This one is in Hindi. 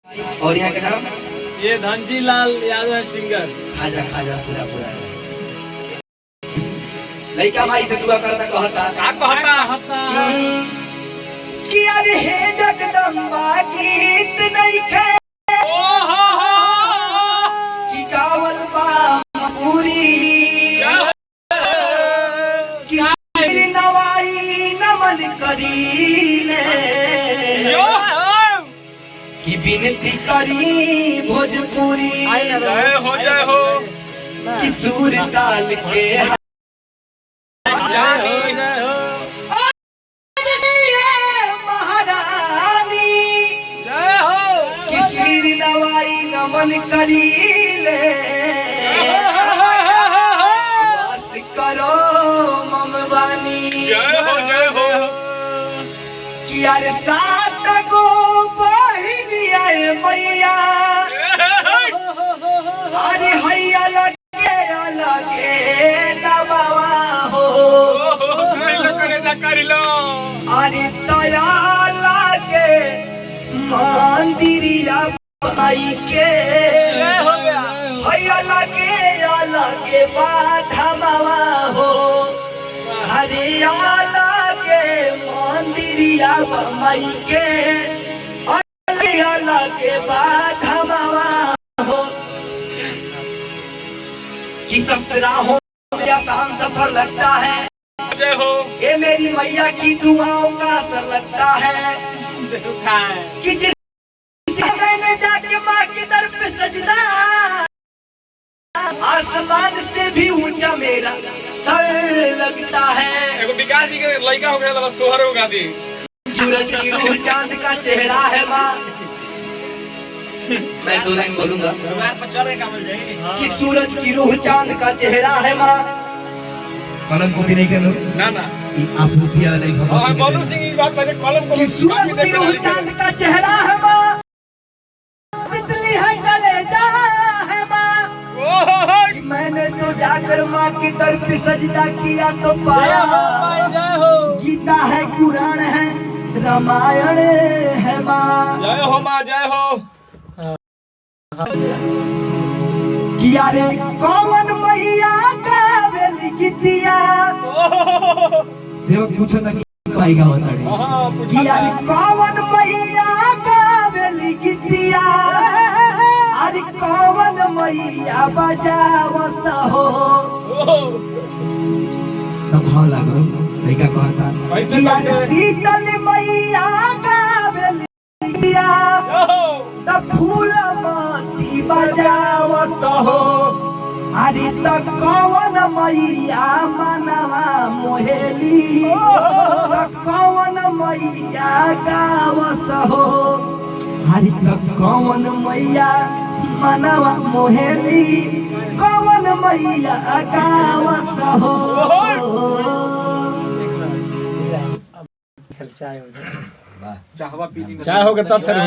और यहाँ का नाम ये धनजी लाल यादव है सिंगर। खाजा खाजा पूरा पूरा लड़का माई से दुआ करता कहता का कहता कि अरे हे जगदम्बा गीत नहीं खे कि गावल बा पूरी कि सिर नवाई नमन करीले कि विनती करी भोजपुरी जय हो कि सूर ताल के महारानी कि सिर नवाई नमन करीले वास करो ममवानी जय हो कि यार सात गो बहिनिया मैया अरे हैया लगे नबावा हो कर लो अरे दया लागे मंदिरिया बनाई के हैया लगे बाधमावा हो हरियाला के मंदिरिया बनाई के हरियाला के बाधमावा हो कि सब राहों में आसान सफर लगता है जय हो ये मेरी मैया की दुआओं का असर लगता है कि जिस मैंने जाके माँ के दर पे सजदा आसमान से भी ऊंचा मेरा सर लगता है। एगो विकास जी के लड़का हो गया सोहर होगा दी सूरज की रूह चांद का चेहरा है माँ। मैं दो लाइन बोलूंगा कि सूरज की रूह चांद का चेहरा है माँ। कलम कॉपी नहीं करना ना ना आप रुपया वाला ही भगवान बोलू सिंह की बात पहले कॉलम को सूरज की रूह चांद का चेहरा है माँ। तितली है कलेजा है माँ। मैंने तो जाकर माँ की दर पे सजदा किया तो पाया गीता है कुरान है रामायण है माँ। जय हो माँ जय हो किया रे कौन मैया गावेली गीतिया सेवक पूछो था कि कहीं गावत है किया रे कौन मैया गावेली गीतिया अरे कौन मैया बजावत हो सब भाव लागो लड़का कहता किया रे शीतल मैया गावेली गीतिया तब फूल मोती बजावत हो अरे तो कौन मैया मनवा मोहेली तो कौन मैया गावस हो अरे तो कौन मैया मनवा मोहेली कौन मैया गावस हो। चाय होगा तब फिर